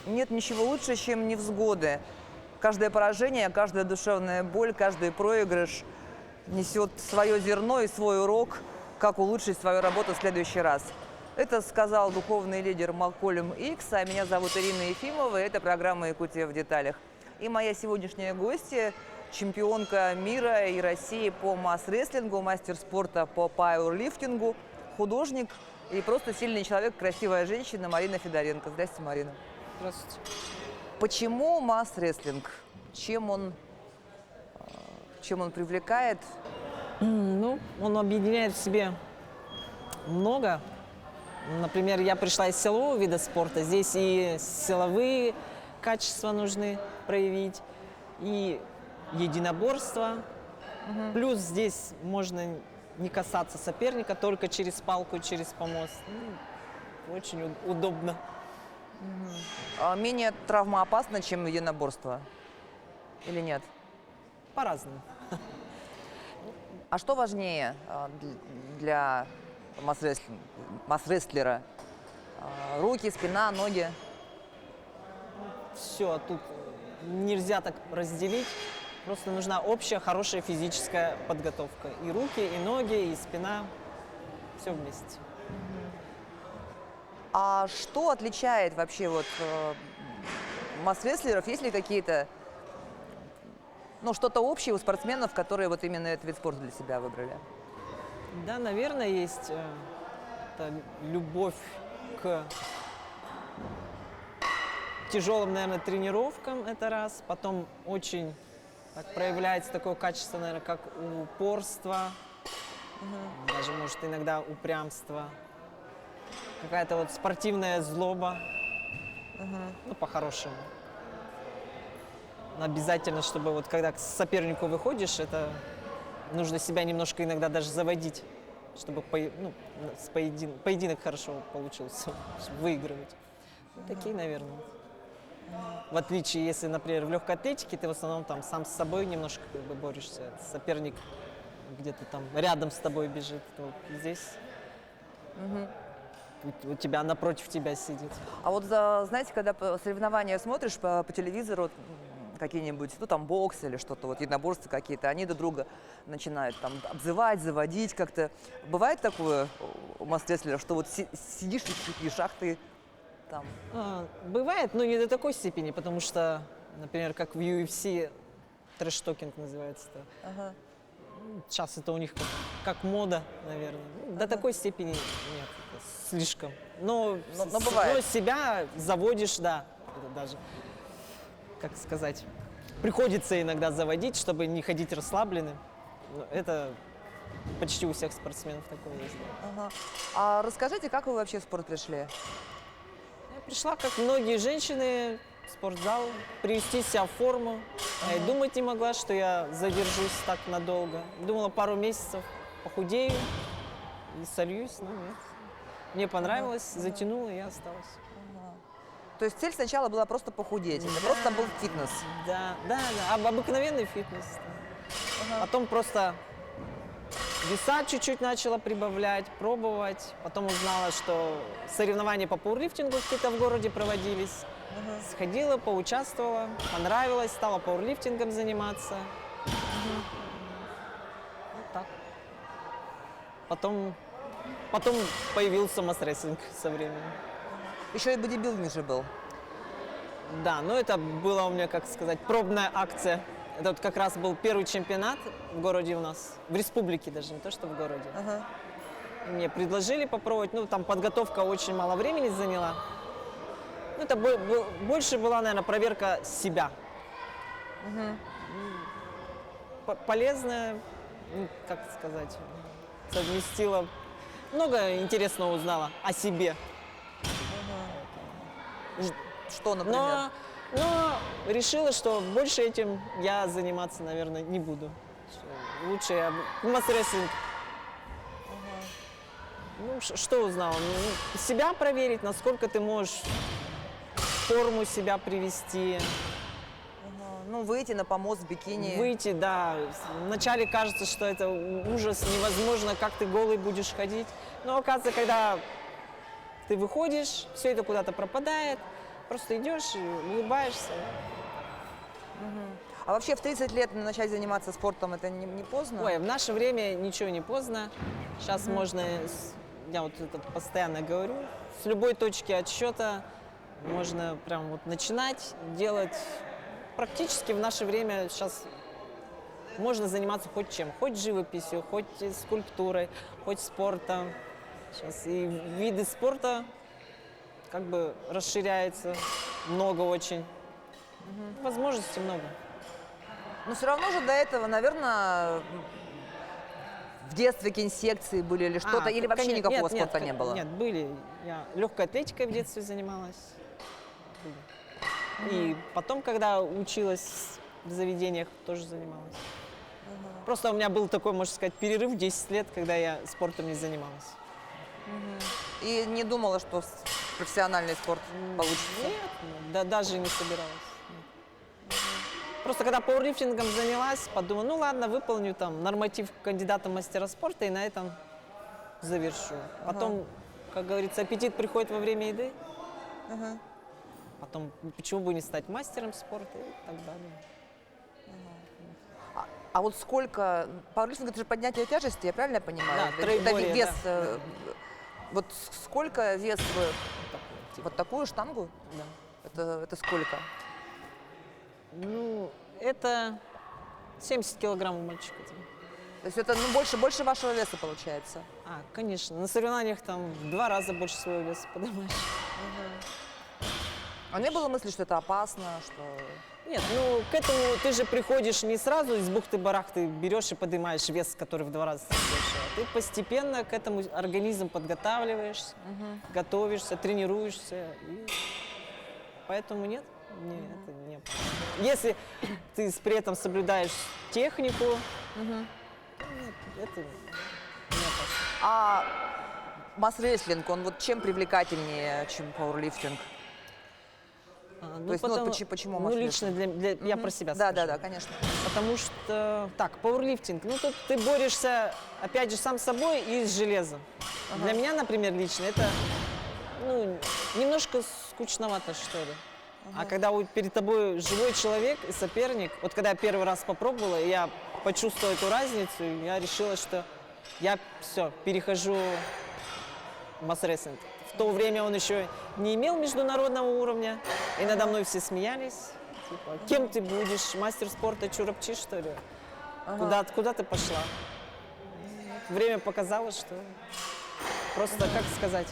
Нет ничего лучше, чем невзгоды. Каждое поражение, каждая душевная боль, каждый проигрыш несет свое зерно и свой урок, как улучшить свою работу в следующий раз. Это сказал духовный лидер Малкольм Икс, а меня зовут Ирина Ефимова, и это программа «Якутия в деталях». И моя сегодняшняя гостья – чемпионка мира и России по масс-рестлингу, мастер спорта по пауэрлифтингу, художник и просто сильный человек, красивая женщина Марина Федоренко. Здравствуйте, Марина. Здравствуйте. Почему масс-рестлинг? Чем он привлекает? Ну, он объединяет в себе много. Например, я пришла из силового вида спорта. Здесь и силовые качества нужны проявить, и единоборство. Плюс здесь можно не касаться соперника, только через палку, через помост. Очень удобно. Менее травмоопасно, чем единоборство? Или нет? По-разному. А что важнее для масс-рестлера? Руки, спина, ноги? Все, тут нельзя так разделить. Просто нужна общая, хорошая физическая подготовка. И руки, и ноги, и спина. Все вместе. А что отличает вообще масс-рестлеров? Есть ли какие-то, что-то общее у спортсменов, которые вот именно этот вид спорта для себя выбрали? Да, наверное, есть любовь к тяжелым, наверное, тренировкам, это раз. Потом очень проявляется такое качество, наверное, как упорство, даже, может, иногда упрямство. Какая-то спортивная злоба, по-хорошему. Обязательно, чтобы когда к сопернику выходишь, это нужно себя немножко иногда даже заводить, чтобы поединок хорошо получился, чтобы выигрывать. Такие, наверное. В отличие, если, например, в легкой атлетике ты в основном там сам с собой немножко борешься, соперник где-то там рядом с тобой бежит, то здесь у тебя напротив тебя сидит. А вот, знаете, когда соревнования смотришь по телевизору, какие-нибудь, бокс или что-то, единоборства какие-то, они друг друга начинают обзывать, заводить как-то. Бывает такое у масс-рестлеров, что сидишь и сидишь, ах ты там? Бывает, но не до такой степени, потому что, например, как в UFC, трэш-токинг называется-то. Ага. Сейчас это у них как мода, наверное. До такой степени нет, слишком. Но бывает. Но себя заводишь, да, это даже, как сказать, приходится иногда заводить, чтобы не ходить расслабленным. Это почти у всех спортсменов такое есть. Да. Ага. А расскажите, как вы вообще в спорт пришли? Я пришла, как многие женщины, в спортзал, привести себя в форму. Я и думать не могла, что я задержусь так надолго. Думала, пару месяцев похудею и сольюсь, но нет. Мне понравилось, затянуло, и я осталась. То есть цель сначала была просто похудеть, это просто был фитнес? Да, обыкновенный фитнес. Потом просто веса чуть-чуть начала прибавлять, пробовать. Потом узнала, что соревнования по пауэрлифтингу где-то в городе проводились. Сходила, поучаствовала, понравилось, стала пауэрлифтингом заниматься. Вот так. Потом появился масс-рестлинг со временем. Еще и бодибилдинг же был. Да, но это была у меня, как сказать, пробная акция. Это как раз был первый чемпионат в городе у нас, в республике даже, не то что в городе. Ага. Мне предложили попробовать, там подготовка очень мало времени заняла. Это больше была, наверное, проверка себя. Полезная, как сказать, совместила. Много интересного узнала о себе. Что, например? Но решила, что больше этим я заниматься, наверное, не буду. Лучше я масс-рестлинг. Что узнала? Себя проверить, насколько ты можешь форму себя привести. Выйти на помост в бикини. Выйти, да. Вначале кажется, что это ужас, невозможно, как ты голый будешь ходить. Но оказывается, когда ты выходишь, все это куда-то пропадает, Просто идешь и улыбаешься. А вообще в 30 лет начать заниматься спортом, это не поздно? Ой, в наше время ничего не поздно. Сейчас можно, я вот это постоянно говорю, с любой точки отсчета можно прям вот начинать делать. Практически в наше время сейчас можно заниматься хоть чем, хоть живописью, хоть скульптурой, хоть спортом. Сейчас и виды спорта как бы расширяются, много очень. Возможностей много. Но все равно же до этого, наверное, в детстве какие-нибудь секции были или что-то, или вообще конечно, никакого нет, спорта нет, не было? Нет, были. Я легкой атлетикой в детстве занималась. И потом, когда училась в заведениях, тоже занималась. Просто у меня был такой, можно сказать, перерыв 10 лет, когда я спортом не занималась. И не думала, что профессиональный спорт получится? Нет, да, даже не собиралась. Нет. Просто когда пауэрлифтингом занялась, подумала, ну ладно, выполню там норматив кандидата в мастера спорта и на этом завершу. Потом, как говорится, аппетит приходит во время еды. Потом, почему бы не стать мастером спорта и так далее. А вот сколько... Пауэрлифтинг — это же поднятие тяжести, я правильно понимаю? Да, троеборье, вес, да. Вот сколько вес вы... Типа. Вот такую штангу? Да. Это сколько? Ну, это 70 килограмм у мальчика. То есть это больше вашего веса получается? Конечно. На соревнованиях там в 2 раза больше своего веса поднимаешь. А не было мысли, что это опасно, что... Нет, ну к этому ты же приходишь не сразу из бухты-барахты, берешь и поднимаешь вес, который в 2 раза больше. Ты постепенно к этому организм подготавливаешься, готовишься, тренируешься. И поэтому нет, это не опасно. Если ты при этом соблюдаешь технику, то нет, это не опасно. А масс-рестлинг, он вот чем привлекательнее, чем пауэрлифтинг? То есть, почему ну, масс-рестлинг? лично я про себя Да, скажу. да, да, конечно. Потому что, так, пауэрлифтинг, ну тут ты борешься, опять же, сам с собой и с железом. Для меня, например, лично это, ну, немножко скучновато, что ли. А когда перед тобой живой человек и соперник, вот когда я первый раз попробовала, и я почувствовала эту разницу, я решила, что я все, перехожу в масс-рестлинг. В то время он еще не имел международного уровня, и надо мной все смеялись. Типа, кем ты будешь, мастер спорта Чурапчи, что ли? Куда ты пошла? Время показало, что просто, как сказать,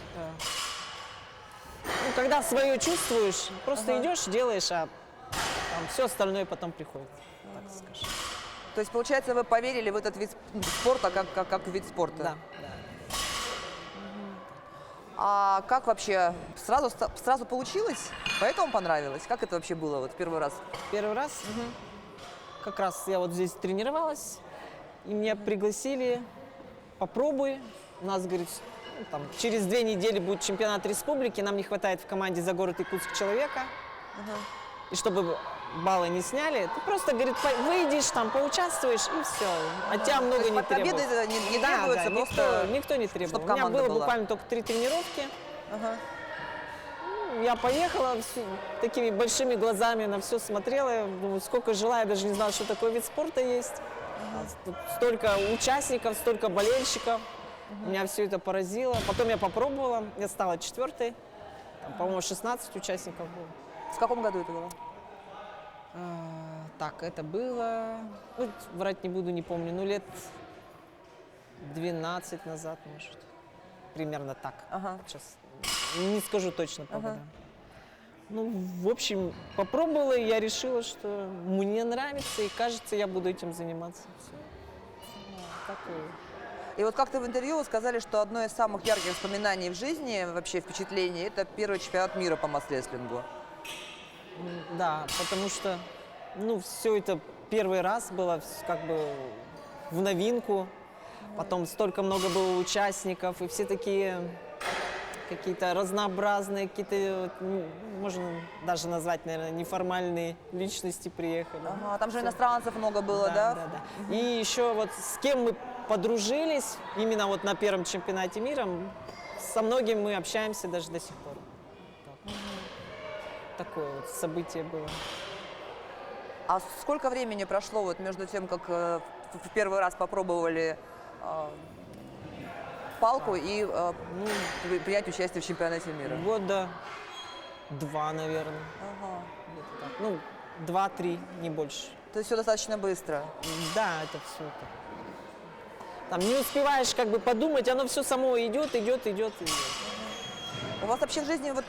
ну, когда свое чувствуешь, просто идешь, делаешь, а там все остальное потом приходит, так скажем. То есть, получается, вы поверили в этот вид спорта как вид спорта? Да, да. А как вообще? Сразу получилось? Поэтому понравилось? Как это вообще было вот первый раз? Первый раз, как раз я вот здесь тренировалась, и меня пригласили, попробуй. У нас, говорит, ну, там, через 2 недели будет чемпионат республики, нам не хватает в команде за город Якутск человека. И чтобы баллы не сняли, ты просто, говорит, выйдешь, там, поучаствуешь, и все. От тебя много не требуется. Победы не требуется, просто никто не требовал. чтоб У меня команда было была. буквально только 3 тренировки. Я поехала такими большими глазами на все смотрела. Я думаю, сколько жила, я даже не знала, что такой вид спорта есть. Тут столько участников, столько болельщиков. Меня все это поразило. Потом я попробовала, я стала 4-й. Там, по-моему, 16 участников было. В каком году это было? Так, это было, ну, врать не буду, не помню, ну, лет 12 назад, может. Примерно так. Сейчас не скажу точно по годам. Ну, в общем, попробовала, и я решила, что мне нравится, и кажется, я буду этим заниматься. Всё. Такое. И вот как-то в интервью вы сказали, что одно из самых ярких воспоминаний в жизни, вообще впечатлений, это первый чемпионат мира по масс-рестлингу. Да, потому что, ну, все это первый раз было как бы в новинку. Потом столько много было участников, и все такие какие-то разнообразные, какие-то, можно даже назвать, наверное, неформальные личности приехали. Там же иностранцев много было, да? Да, да. И еще вот с кем мы подружились, именно вот на первом чемпионате мира, со многими мы общаемся даже до сих пор. такое вот событие было. А сколько времени прошло вот между тем, как в первый раз попробовали палку и принять участие в чемпионате мира? Года 2, наверное. Ага. Где-то так. Ну, 2-3, не больше. То есть все достаточно быстро. Да, это все так. Там не успеваешь как бы подумать, оно все само идет, идет, идет, идет. У вас вообще в жизни вот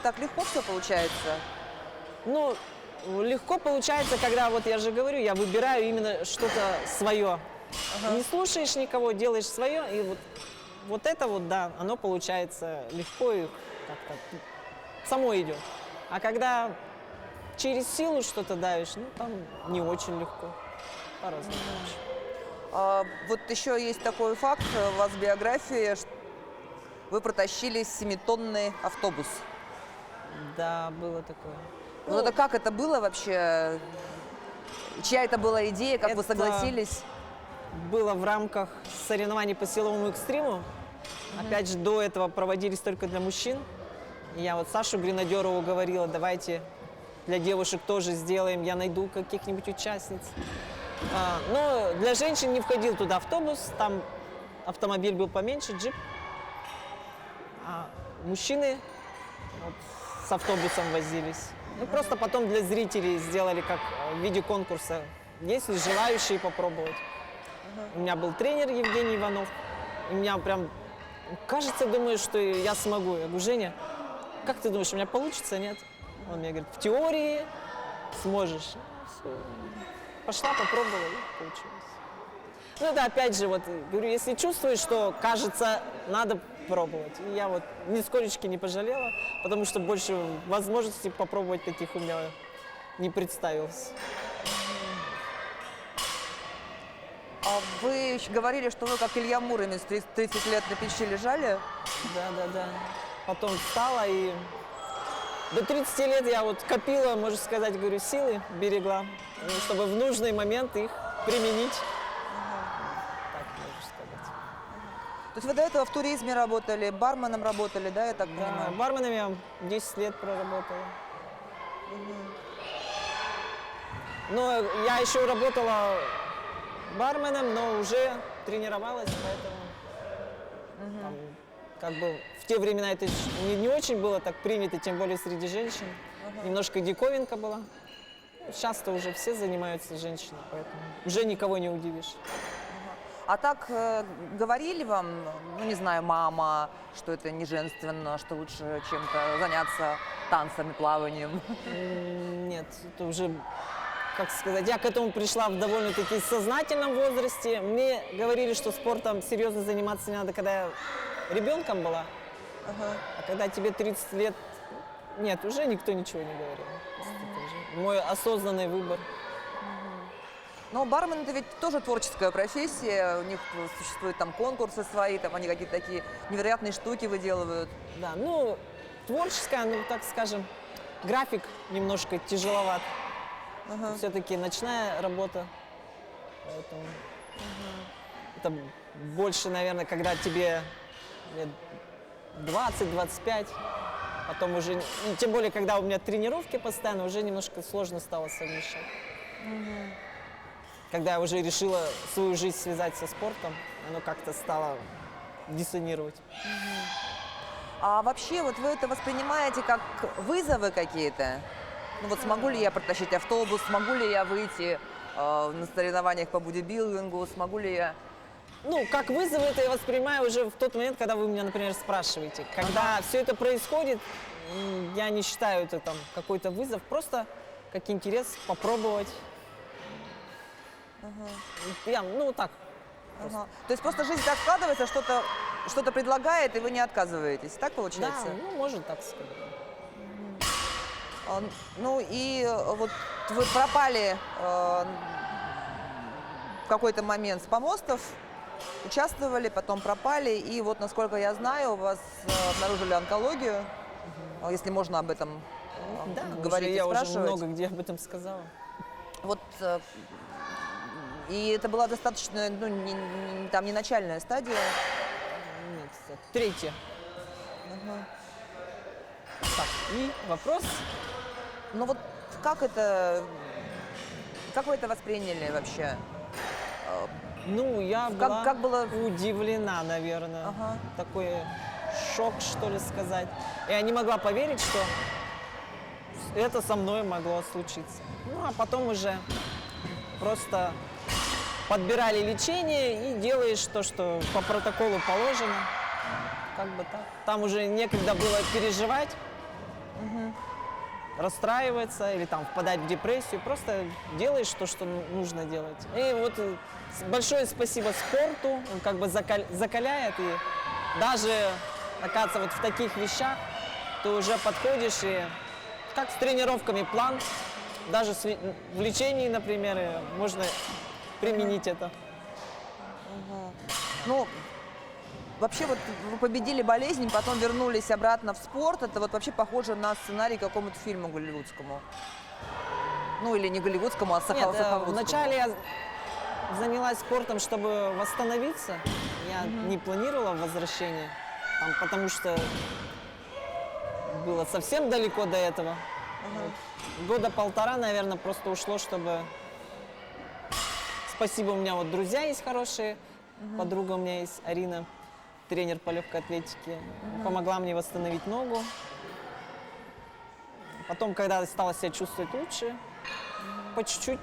так легко все получается? Ну, легко получается, когда, вот я же говорю, я выбираю именно что-то свое. Не слушаешь никого, делаешь свое, и вот это вот, да, оно получается легко и как-то само идет. А когда через силу что-то давишь, ну, там не очень легко. По-разному. Вот еще есть такой факт у вас в биографии, что вы протащили 7-тонный автобус. Да, было такое. Вот это как это было вообще? Чья это была идея, как вы Это- согласились? Было в рамках соревнований по силовому экстриму. Опять же, до этого проводились только для мужчин. И я вот Сашу Гренадерову говорила, давайте для девушек тоже сделаем, я найду каких-нибудь участниц. Но для женщин не входил туда автобус, там автомобиль был поменьше, джип. А мужчины вот с автобусом возились. Ну, просто потом для зрителей сделали как в виде конкурса. Есть ли желающие попробовать? У меня был тренер Евгений Иванов. И у меня прям, кажется, думаю, что я смогу. Я говорю, Женя, как ты думаешь, у меня получится, нет? Он мне говорит, в теории сможешь. Всё. Пошла, попробовала, и получилось. Ну, это опять же, вот, говорю, если чувствуешь, что, кажется, надо пробовать. И я вот нисколечки не пожалела, потому что больше возможностей попробовать таких у меня не представилось. А вы еще говорили, что вы, как Илья Муромец, 30 лет на печи лежали. Да. Потом встала и до 30 лет я вот копила, можно сказать, говорю, силы, берегла, чтобы в нужный момент их применить. Так можно сказать. То есть вы до этого в туризме работали, барменом работали, да, я так Да, понимаю? барменом я 10 лет проработала. Но я еще работала барменом, но уже тренировалась, поэтому там, как бы в те времена это не очень было так принято, тем более среди женщин. Немножко диковинка была. Сейчас-то уже все занимаются женщинами, поэтому уже никого не удивишь. А так говорили вам, ну не знаю, мама, что это не женственно, что лучше чем-то заняться танцами, плаванием? Нет, это уже, как сказать, я к этому пришла в довольно-таки сознательном возрасте. Мне говорили, что спортом серьезно заниматься не надо, когда я ребенком была. А когда тебе 30 лет, нет, уже никто ничего не говорил. Это уже мой осознанный выбор. Но бармен это ведь тоже творческая профессия, у них существуют там конкурсы свои, там они какие-то такие невероятные штуки выделывают. Да, ну, творческая, ну, так скажем, график немножко тяжеловат. Все-таки ночная работа, поэтому это больше, наверное, когда тебе лет 20-25, потом уже, и тем более, когда у меня тренировки постоянно, уже немножко сложно стало совмещать. Когда я уже решила свою жизнь связать со спортом, оно как-то стало диссонировать. А вообще вот вы это воспринимаете как вызовы какие-то? Ну вот смогу ли я протащить автобус, смогу ли я выйти на соревнованиях по бодибилдингу, смогу ли я... Ну, как вызов это я воспринимаю уже в тот момент, когда вы меня, например, спрашиваете. Когда все это происходит, я не считаю это там какой-то вызов, просто как интерес попробовать. Я, ну, так. Ага. То есть просто жизнь так складывается, что-то предлагает, и вы не отказываетесь, так Да, получается? ну, можно так сказать. Ну и вот вы пропали в какой-то момент с помостов, участвовали, потом пропали, и вот, насколько я знаю, у вас обнаружили онкологию, если можно об этом Да, говорить уже, и я уже спрашивать. много где об этом сказала. Вот, и это была достаточно, ну, там не начальная стадия. Нет, это третье. Так, и вопрос. Ну вот как вы это восприняли вообще? Ну, я была Как было? удивлена, наверное. Ага. Такой шок, что ли, сказать. Я не могла поверить, что это со мной могло случиться. Ну, а потом уже просто подбирали лечение и делаешь то, что по протоколу положено. Как бы так. Там уже некогда было переживать, расстраиваться или там впадать в депрессию. Просто делаешь то, что нужно делать. И вот большое спасибо спорту, он как бы закаляет. И даже, оказывается, вот в таких вещах ты уже подходишь и как с тренировками план, даже в лечении, например, можно применить это. Ну, вообще вот вы победили болезнь, потом вернулись обратно в спорт. Это вот вообще похоже на сценарий к какому-то фильму голливудскому. Ну или не голливудскому, а Нет, сахалскому. вначале я занялась спортом, чтобы восстановиться. Я не планировала возвращение, там, потому что было совсем далеко до этого. Года полтора, наверное, просто ушло, чтобы... Спасибо, у меня вот друзья есть хорошие. Подруга у меня есть, Арина, тренер по легкой атлетике. Помогла мне восстановить ногу. Потом, когда стала себя чувствовать лучше, по чуть-чуть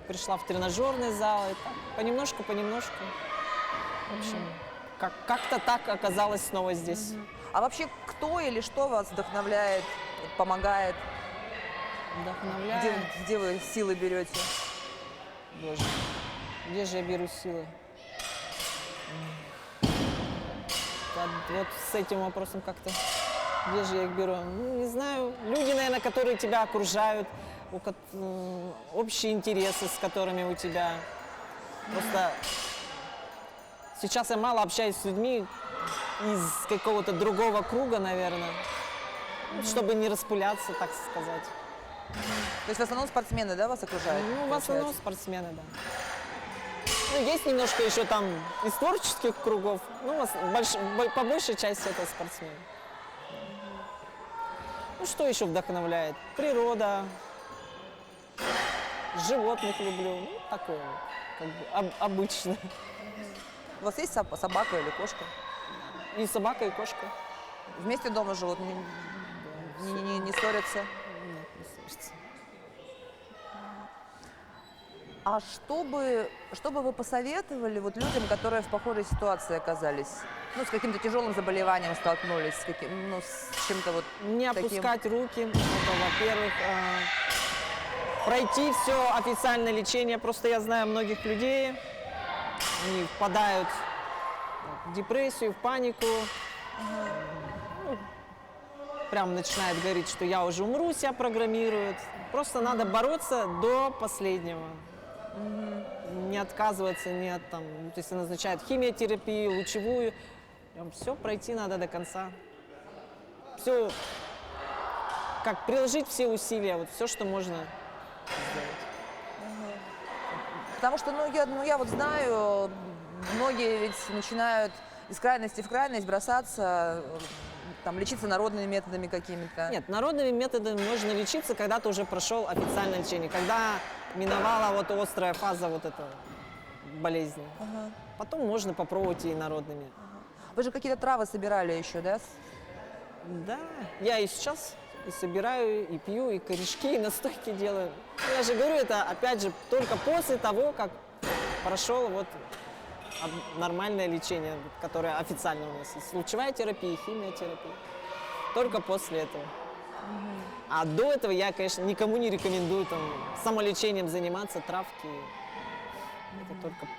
пришла в тренажерный зал. И так, понемножку. В общем, как-то так оказалась снова здесь. А вообще кто или что вас вдохновляет, помогает? Вдохновляет. Где вы силы берете? Боже, где же я беру силы? Вот с этим вопросом как-то, где же я их беру? Ну, не знаю, люди, наверное, которые тебя окружают, общие интересы, с которыми у тебя. Просто сейчас я мало общаюсь с людьми из какого-то другого круга, наверное, чтобы не распыляться, так сказать. То есть в основном спортсмены, да, вас окружают? Ну, в основном спортсмены, да. Ну, есть немножко еще там из творческих кругов, ну, по большей части это спортсмены. Ну, что еще вдохновляет? Природа, животных люблю, ну, такое, как бы обычно. У вас есть собака или кошка? И собака, и кошка. Вместе дома живут, не ссорятся? Нет, не слышится. А что бы вы посоветовали вот людям, которые в похожей ситуации оказались? Ну, с каким-то тяжелым заболеванием столкнулись, с чем-то вот Не таким? опускать руки, это во-первых. Пройти все официальное лечение. Просто я знаю многих людей, они впадают в депрессию, в панику. Ну, прям начинают говорить, что я уже умру, себя программируют. Просто надо бороться до последнего. Не отказываться, нет, там, то есть назначают химиотерапию, лучевую. Все пройти надо до конца. Все, как приложить все усилия, вот все, что можно сделать. Потому что, я вот знаю, многие ведь начинают из крайности в крайность бросаться, там, лечиться народными методами какими-то. Нет, народными методами можно лечиться, когда ты уже прошел официальное лечение, когда миновала вот острая фаза вот этой болезни. Потом можно попробовать и народными. Вы же какие-то травы собирали еще, да? Да, я и сейчас и собираю, и пью, и корешки, и настойки делаю. Я же говорю, это опять же только после того, как прошел вот нормальное лечение, которое официально у нас есть. Лучевая терапия, химиотерапия. Только после этого. А до этого я, конечно, никому не рекомендую там самолечением заниматься, травки.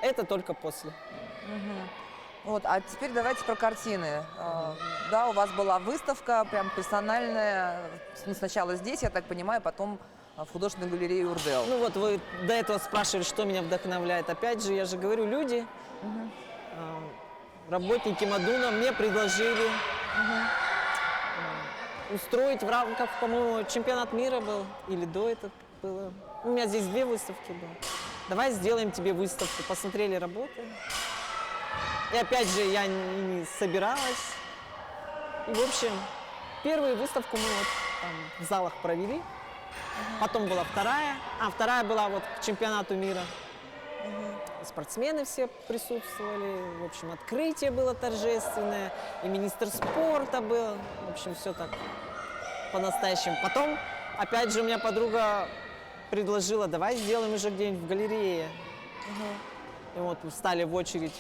Это только после. Вот, а теперь давайте про картины. Да, у вас была выставка прям персональная, сначала здесь, я так понимаю, потом в художественной галерее Урдел. Ну вот вы до этого спрашивали, что меня вдохновляет. Опять же, я же говорю, люди, работники Мадуна мне предложили устроить в рамках, по-моему, чемпионат мира был, или до этого было. У меня здесь 2 выставки было. Давай сделаем тебе выставку. Посмотрели работы. И опять же, я не собиралась. И, в общем, первую выставку мы вот там в залах провели. Потом была вторая. А вторая была вот к чемпионату мира. Спортсмены все присутствовали. В общем, открытие было торжественное. И министр спорта был. В общем, все так по-настоящему. Потом, опять же, у меня подруга предложила, давай сделаем уже где-нибудь в галерее. И вот мы встали в очередь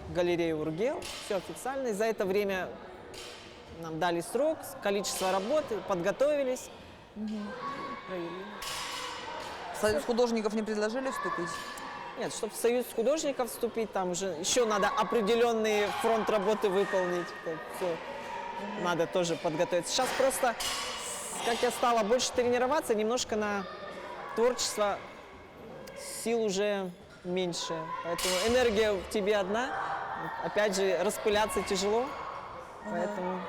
в галерею Ургел. Все официально. И за это время нам дали срок, количество работы, подготовились. Провели. В Союз художников не предложили вступить? Нет, чтобы в Союз художников вступить, там уже еще надо определенный фронт работы выполнить. Все. Надо тоже подготовиться. Сейчас просто, как я стала больше тренироваться, немножко на творчество сил уже меньше. Поэтому энергия в тебе одна. Опять же, распыляться тяжело. Поэтому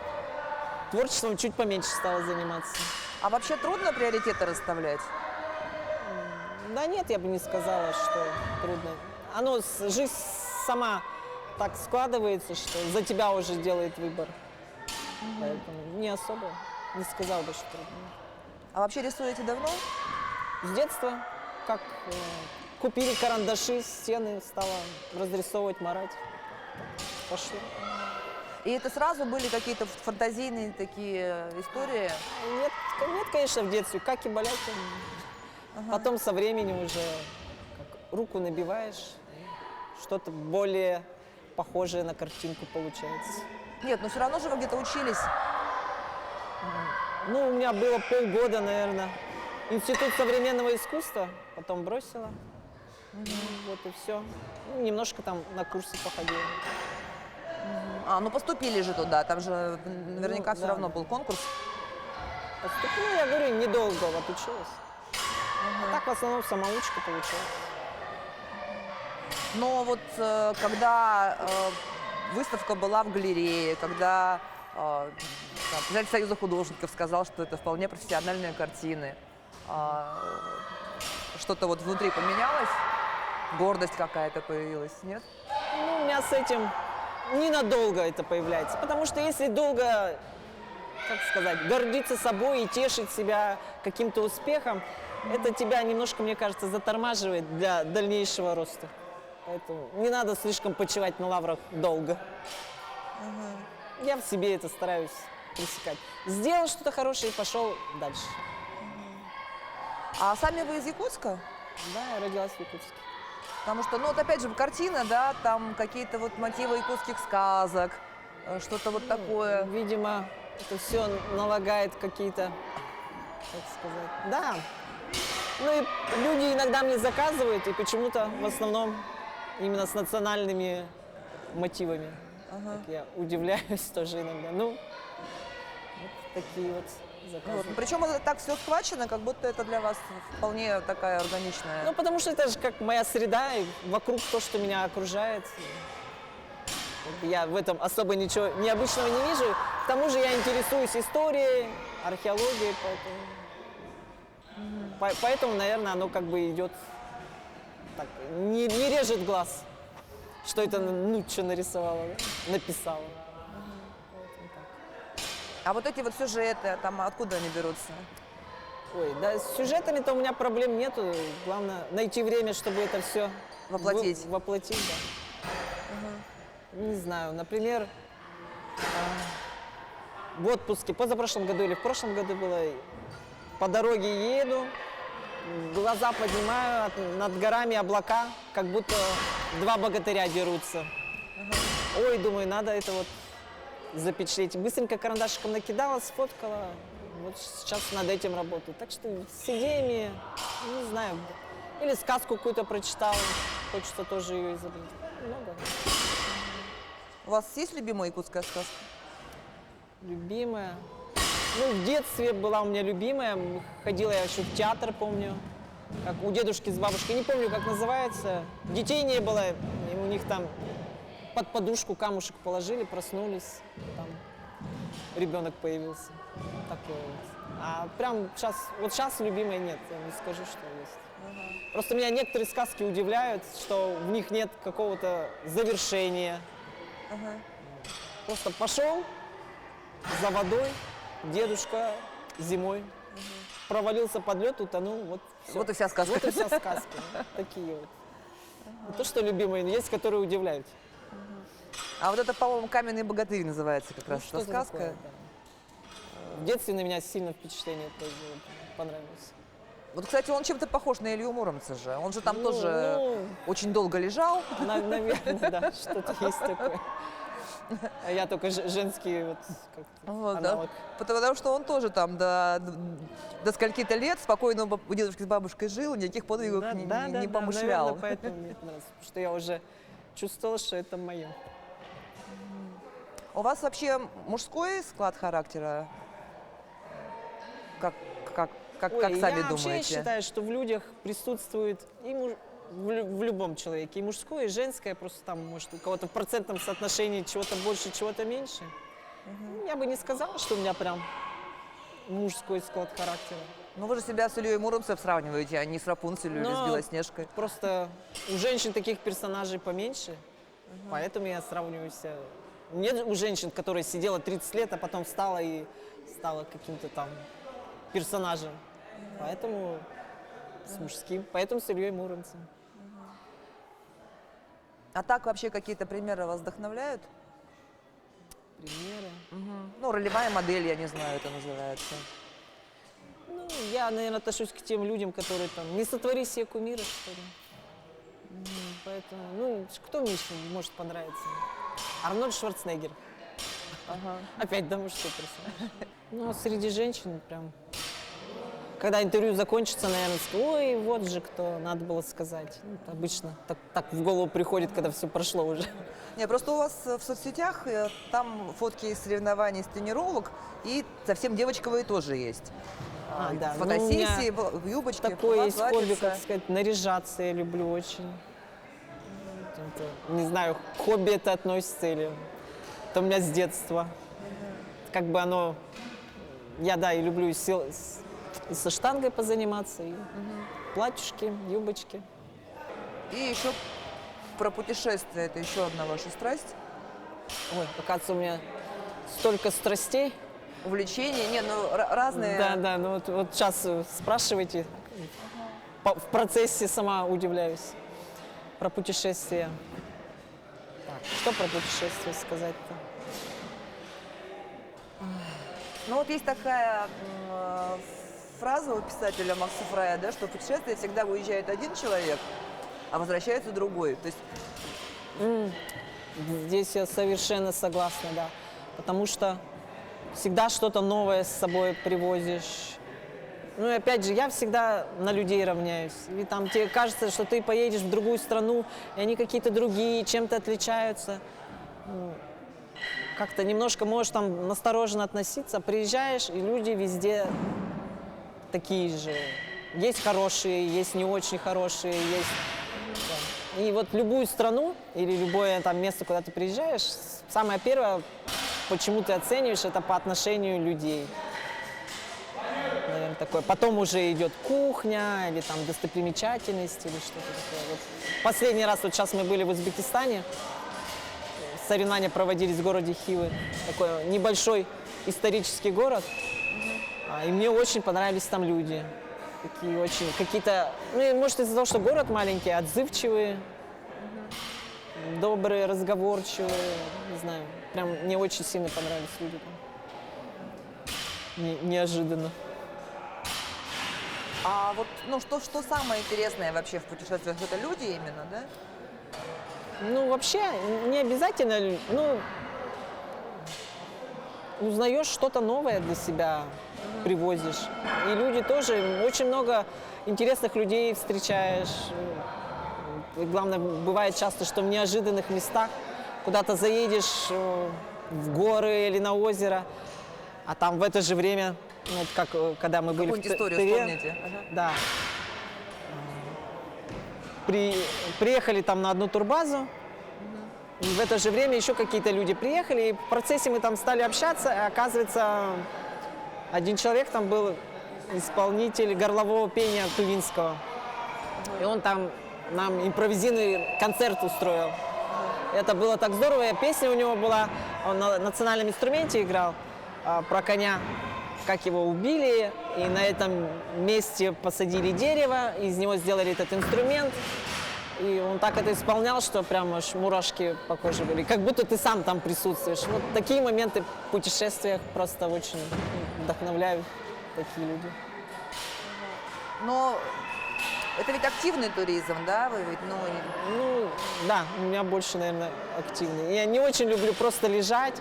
творчеством чуть поменьше стала заниматься. А вообще трудно приоритеты расставлять? Да нет, я бы не сказала, что трудно. Жизнь сама так складывается, что за тебя уже делает выбор. Поэтому не особо, не сказал бы, что трудно. А вообще рисуете давно? С детства, как купили карандаши, стены, стала разрисовывать, марать. Пошло. И это сразу были какие-то фантазийные такие истории? Нет, нет, конечно, в детстве, как и балет. Потом со временем уже как руку набиваешь, что-то более похожее на картинку получается. Нет, но все равно же вы где-то учились. Ну, у меня было полгода, наверное, институт современного искусства, потом бросила. Вот и все. Ну, немножко там на курсы походила. А, ну поступили же туда, там же наверняка все да. равно был конкурс. Поступила, я говорю, недолго вот училась. А так в основном самоучка получилась. Но вот когда выставка была в галерее, когда председатель Союза художников сказал, что это вполне профессиональные картины, что-то вот внутри поменялось? Гордость какая-то появилась, нет? Ну, у меня с этим ненадолго это появляется. Потому что если долго, как сказать, гордиться собой и тешить себя каким-то успехом, это тебя немножко, мне кажется, затормаживает для дальнейшего роста. Поэтому не надо слишком почивать на лаврах долго. Я в себе это стараюсь пресекать. Сделал что-то хорошее и пошел дальше. А сами вы из Якутска? Да, я родилась в Якутске. Потому что, ну вот опять же, картина, да, там какие-то вот мотивы якутских сказок, что-то вот такое. Видимо, это все налагает какие-то, как сказать, да. Ну и люди иногда мне заказывают, и почему-то в основном именно с национальными мотивами. Так я удивляюсь тоже иногда. Ну, вот такие вот заказы. Вот. Причем это так все схвачено, как будто это для вас вполне такая органичная. Ну, потому что это же как моя среда, и вокруг то, что меня окружает. Я в этом особо ничего необычного не вижу. К тому же я интересуюсь историей, археологией, поэтому, наверное, оно как бы идет так, не режет глаз, что это Нучча нарисовала, да? Написала. А вот эти вот сюжеты, там откуда они берутся? Ой, да, с сюжетами-то у меня проблем нету. Главное найти время, чтобы это все Воплотить. Воплотить, да. Не знаю, например, в отпуске, позапрошлом году или в прошлом году было, по дороге еду, глаза поднимаю, над горами облака, как будто два богатыря дерутся. Ой, думаю, надо это вот запечатлеть. Быстренько карандашиком накидала, сфоткала. Вот сейчас над этим работаю. Так что с идеями, не знаю, или сказку какую-то прочитала, хочется тоже ее изобразить. Много. У вас есть любимая якутская сказка? Любимая. Ну, в детстве была у меня любимая. Ходила я еще в театр, помню. Как у дедушки с бабушкой. Не помню, как называется. Детей не было. И у них там под подушку камушек положили, проснулись. Там ребенок появился. Такое вот. А прям сейчас любимой нет. Я не скажу, что есть. Просто меня некоторые сказки удивляют, что в них нет какого-то завершения. Просто пошел за водой, дедушка зимой провалился под лед, утонул, вот всё. Вот и вся сказка. Вот и вся сказка. Такие вот. Не то, что любимые, но есть, которые удивляют. А вот это, по-моему, «Каменный богатырь» называется как раз, Ну, эта что-то сказка. такое, да. В детстве на меня сильно впечатление произвело, понравилось. Вот, кстати, он чем-то похож на Илью Муромца же. Он же там тоже Ну, очень долго лежал. наверное, да, что-то есть такое. А я только женский вот как-то Вот, да. аналог. Потому что он тоже там до скольки-то лет спокойно у дедушки с бабушкой жил, никаких подвигов Да, не да, да, помышлял. наверное, поэтому мне это нравится, потому что я уже чувствовала, что это мое. У вас вообще мужской склад характера? Как, как Ой, сами я вообще думаете? считаю, что в людях присутствует и в любом человеке и мужское, и женское, просто там, может, у кого-то в процентном соотношении чего-то больше, чего-то меньше. Ну, я бы не сказала, что у меня прям мужской склад характера. Ну вы же себя с Ильей Муромцем сравниваете, а не с Рапунцелью или с Но Белоснежкой. Просто у женщин таких персонажей поменьше, поэтому я сравниваю себя. Нет у женщин, которая сидела 30 лет, а потом встала и стала каким-то там персонажем. Поэтому с мужским, поэтому с Ильей Муромцем. А так вообще какие-то примеры вас вдохновляют? Примеры. Ну, ролевая модель, я не знаю, это называется. Ну, я, наверное, отношусь к тем людям, которые там, не сотвори себе кумира, что ли. Поэтому, ну, кто мне еще может понравиться? Арнольд Шварценеггер. Опять, да, мужской персонаж. Ну, а среди женщин прям... Когда интервью закончится, наверное, скажу, ой, вот же кто, надо было сказать. Ну, это обычно так в голову приходит, когда все прошло уже. Не, просто у вас в соцсетях там фотки из соревнований, с тренировок, и совсем девочковые тоже есть. Да. Фотосессии, Ну, в юбочке, такое есть хобби, платьице. как сказать, наряжаться я люблю очень. Это, не знаю, к хобби это относится или... Это у меня с детства. Как бы оно... Я, да, и люблю и со штангой позаниматься, и платьюшки, юбочки. И еще про путешествия, это еще одна ваша страсть. Ой, оказывается, у меня столько страстей. Увлечения, не, ну разные. Да, ну вот сейчас спрашиваете. В процессе сама удивляюсь. Про путешествия. Так, что про путешествия сказать-то? Ну вот есть такая фраза у писателя Макса Фрая, да, что в путешествие всегда уезжает один человек, а возвращается другой. То есть Здесь я совершенно согласна, да. Потому что всегда что-то новое с собой привозишь. Ну и опять же, я всегда на людей равняюсь. И там тебе кажется, что ты поедешь в другую страну, и они какие-то другие, чем-то отличаются. Ну, как-то немножко можешь там настороженно относиться. Приезжаешь, и люди везде такие же. Есть хорошие, есть не очень хорошие, есть... Да. И вот любую страну или любое там место, куда ты приезжаешь, самое первое, почему ты оцениваешь, это по отношению людей. Наверное, такое. Потом уже идет кухня или там достопримечательности или что-то такое. Вот последний раз, вот сейчас мы были в Узбекистане, соревнования проводились в городе Хивы, такой небольшой исторический город, и мне очень понравились там люди. Такие очень какие-то, ну, может, из-за того, что город маленький, отзывчивые, добрые, разговорчивые, не знаю, прям мне очень сильно понравились люди там. Неожиданно. А вот, ну, что самое интересное вообще в путешествиях? Это люди именно, да? Ну, вообще, не обязательно, ну, узнаешь что-то новое для себя, привозишь. И люди тоже, очень много интересных людей встречаешь. И главное, бывает часто, что в неожиданных местах куда-то заедешь в горы или на озеро, а там в это же время, ну, вот как когда мы были в Какую-нибудь историю Тыве, вспомните. да. Приехали там на одну турбазу, и в это же время еще какие-то люди приехали, и в процессе мы там стали общаться, и оказывается, один человек там был исполнитель горлового пения тувинского, и он там нам импровизийный концерт устроил. Это было так здорово, песня у него была, он на национальном инструменте играл про коня. как его убили, и на этом месте посадили дерево, из него сделали этот инструмент. И он так это исполнял, что прям аж мурашки по коже были. Как будто ты сам там присутствуешь. Вот такие моменты в путешествиях просто очень вдохновляют такие люди. Но это ведь активный туризм, да? Вы ведь, Ну, да, у меня больше, наверное, активный. Я не очень люблю просто лежать,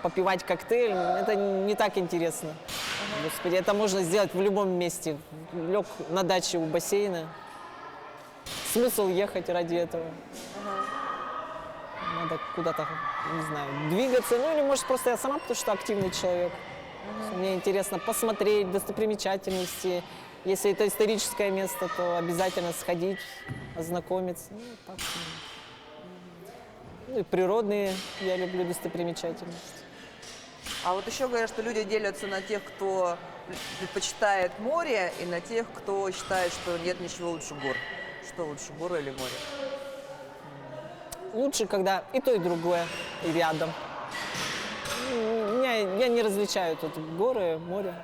попивать коктейль. Это не так интересно. Господи, это можно сделать в любом месте. Лег на даче у бассейна. Смысл ехать ради этого? Надо куда-то, не знаю, двигаться. Ну или может просто я сама, потому что активный человек. Мне интересно посмотреть достопримечательности. Если это историческое место, то обязательно сходить, ознакомиться. Ну, так. Ну и природные я люблю достопримечательности. А вот еще говорят, что люди делятся на тех, кто предпочитает море, и на тех, кто считает, что нет ничего лучше гор. Что лучше, горы или море? Лучше, когда и то, и другое, и рядом. Я не различаю тут горы, море.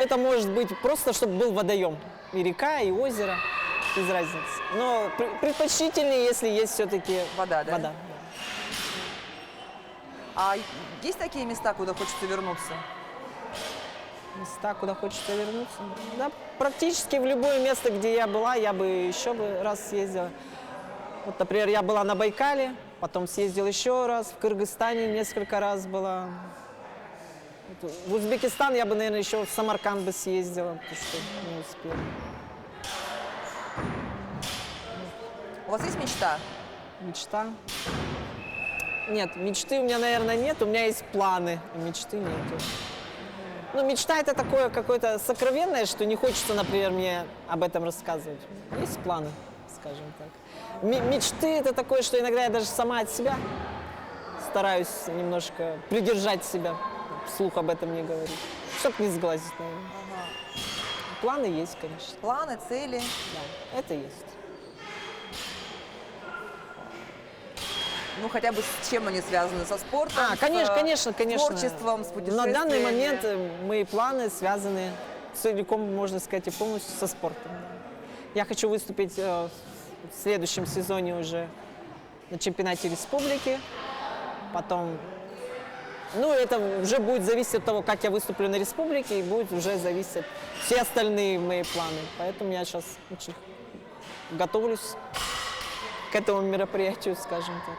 Это может быть просто, чтобы был водоем. И река, и озеро, без разницы. Но предпочтительнее, если есть все-таки Вода, да? вода. А есть такие места, куда хочется вернуться? Места, куда хочется вернуться. Да, практически в любое место, где я была, я бы еще бы раз съездила. Вот, например, я была на Байкале, потом съездила еще раз, в Кыргызстане несколько раз была. Вот, в Узбекистан я бы, наверное, еще в Самарканд бы съездила, потому что не успела. У вас есть мечта? Мечта? Нет, мечты у меня, наверное, нет, у меня есть планы, а мечты нету. Ну, мечта это такое какое-то сокровенное, что не хочется, например, мне об этом рассказывать. Есть планы, скажем так. Мечты это такое, что иногда я даже сама от себя стараюсь немножко придержать себя, вслух об этом не говорить, чтобы не сглазить, наверное. Планы есть, конечно. Планы, цели? Да, это есть. Ну, хотя бы с чем они связаны? Со спортом? Конечно. С творчеством, с На путешествиями? данный момент мои планы связаны целиком, можно сказать, и полностью со спортом. Да. Я хочу выступить в следующем сезоне уже на чемпионате республики. Потом, ну, это уже будет зависеть от того, как я выступлю на республике, и будет уже зависеть все остальные мои планы. Поэтому я сейчас очень готовлюсь к этому мероприятию, скажем так.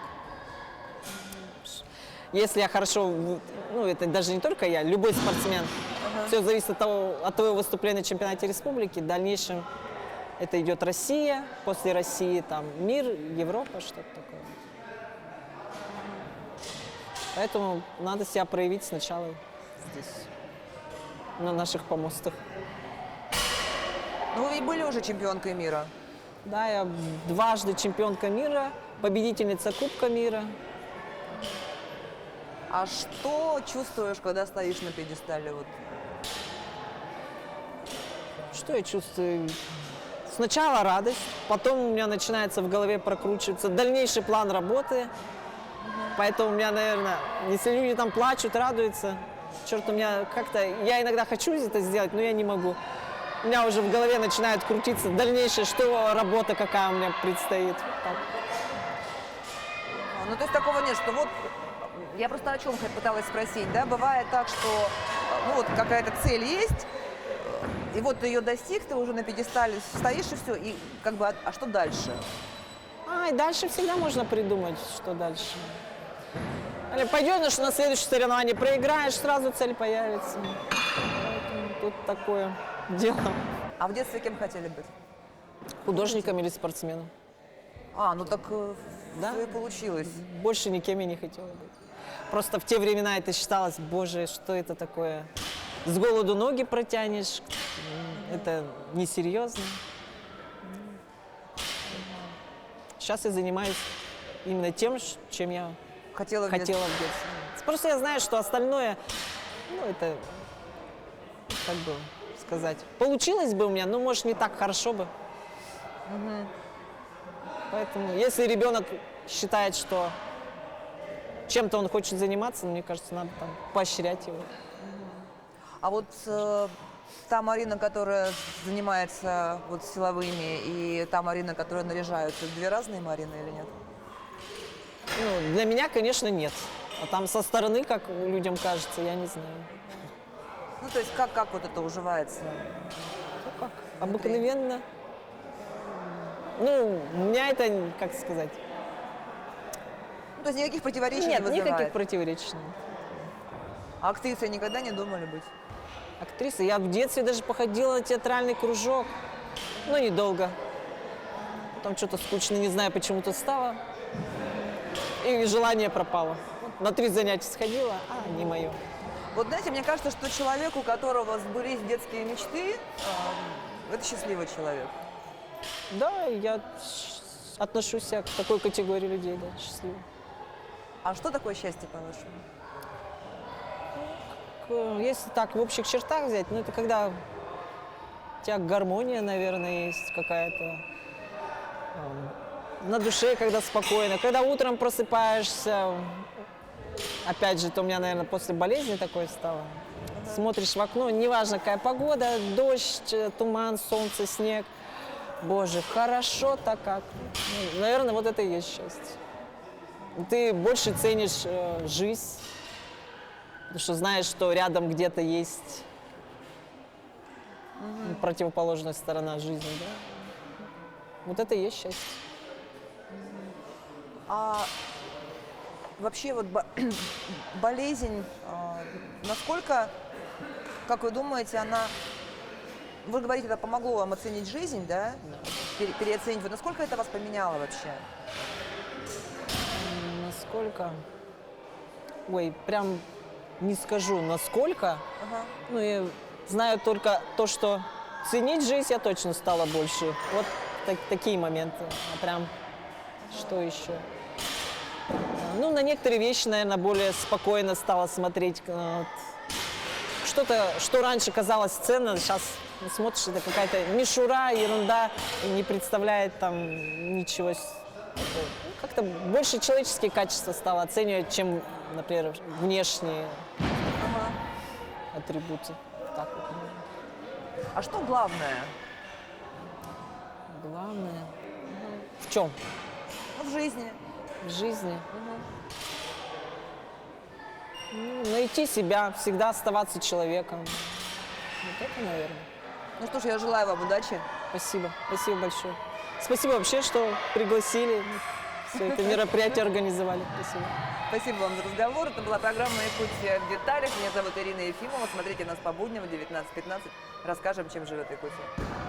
Если я хорошо, ну это даже не только я, любой спортсмен, все зависит от твоего выступления на чемпионате республики. В дальнейшем это идет Россия, после России там мир, Европа, что-то такое. Поэтому надо себя проявить сначала здесь, на наших помостах. Ну, вы ведь были уже чемпионкой мира. Да, я дважды чемпионка мира, победительница Кубка мира. А что чувствуешь, когда стоишь на пьедестале? Вот? Что я чувствую? Сначала радость, потом у меня начинается в голове прокручиваться дальнейший план работы. Поэтому у меня, наверное, если люди там плачут, радуются, черт, у меня как-то, я иногда хочу это сделать, но я не могу. У меня уже в голове начинает крутиться дальнейшее, что работа какая у меня предстоит. Так. Ну, то есть такого нет, что вот, я просто о чем пыталась спросить, да, бывает так, что, ну, вот какая-то цель есть, и вот ты ее достиг, ты уже на пьедестале стоишь и все, и как бы, а что дальше? И дальше всегда можно придумать, что дальше. Или пойдешь на следующее соревнование, проиграешь, сразу цель появится. Поэтому тут такое дело. А в детстве кем хотели быть? Художником или спортсменом. Ну так Да? все и получилось. Больше никем я не хотела быть. Просто в те времена это считалось, боже, что это такое? С голоду ноги протянешь, это несерьезно. Сейчас я занимаюсь именно тем, чем я Хотела в хотела в детстве. Просто я знаю, что остальное, ну, это, как бы сказать, получилось бы у меня, но, может, не так хорошо бы. Поэтому, если ребенок считает, что чем-то он хочет заниматься, мне кажется, надо там поощрять его. А вот та Марина, которая занимается вот силовыми, и та Марина, которая наряжается, две разные Марины или нет? Ну, для меня, конечно, нет. А там со стороны, как людям кажется, я не знаю. Ну, то есть как вот это уживается? Ну, как? Обыкновенно. Ну, у меня это, как сказать, Ну, то есть никаких противоречий нет, не вызывает? никаких противоречий. А актрисой никогда не думали быть? Актриса. Я в детстве даже походила на театральный кружок. Но недолго. Потом что-то скучно, не знаю, почему-то стало. И желание пропало. На 3 занятия сходила, а не мое. Вот знаете, мне кажется, что человек, у которого сбылись детские мечты, это счастливый человек. Да, я отношусь к такой категории людей, да, счастливо. А что такое счастье, по-вашему? Если так в общих чертах взять, ну это когда у тебя гармония, наверное, есть какая-то. На душе, когда спокойно. Когда утром просыпаешься, опять же, это у меня, наверное, после болезни такое стало. Смотришь в окно, неважно какая погода, дождь, туман, солнце, снег. Боже, хорошо-то как. Ну, наверное, вот это и есть счастье. Ты больше ценишь жизнь, потому что знаешь, что рядом где-то есть противоположная сторона жизни. Да? Вот это и есть счастье. А вообще вот болезнь, насколько, как вы думаете, она... Вы говорите, это помогло вам оценить жизнь, да? Переоценить. Вот насколько это вас поменяло вообще? Насколько? Ой, прям не скажу, насколько. Ага. Ну, я знаю только то, что ценить жизнь я точно стала больше. Вот такие моменты. А прям что еще? Ну, на некоторые вещи, наверное, более спокойно стала смотреть. Вот. Что-то, что раньше казалось ценным, сейчас смотришь, это какая-то мишура, ерунда, и не представляет там ничего. Как-то больше человеческие качества стала оценивать, чем, например, внешние атрибуты. Так вот. А что главное? Главное. В чем? Ну, в жизни. В жизни. Ну, найти себя, всегда оставаться человеком. Вот это, наверное. Ну что ж, я желаю вам удачи. Спасибо. Спасибо большое. Спасибо вообще, что пригласили. Все это мероприятие организовали. Спасибо. Спасибо вам за разговор. Это была программа «Якутия в деталях». Меня зовут Ирина Ефимова. Смотрите нас по будням в 19:15. Расскажем, чем живет Якутия.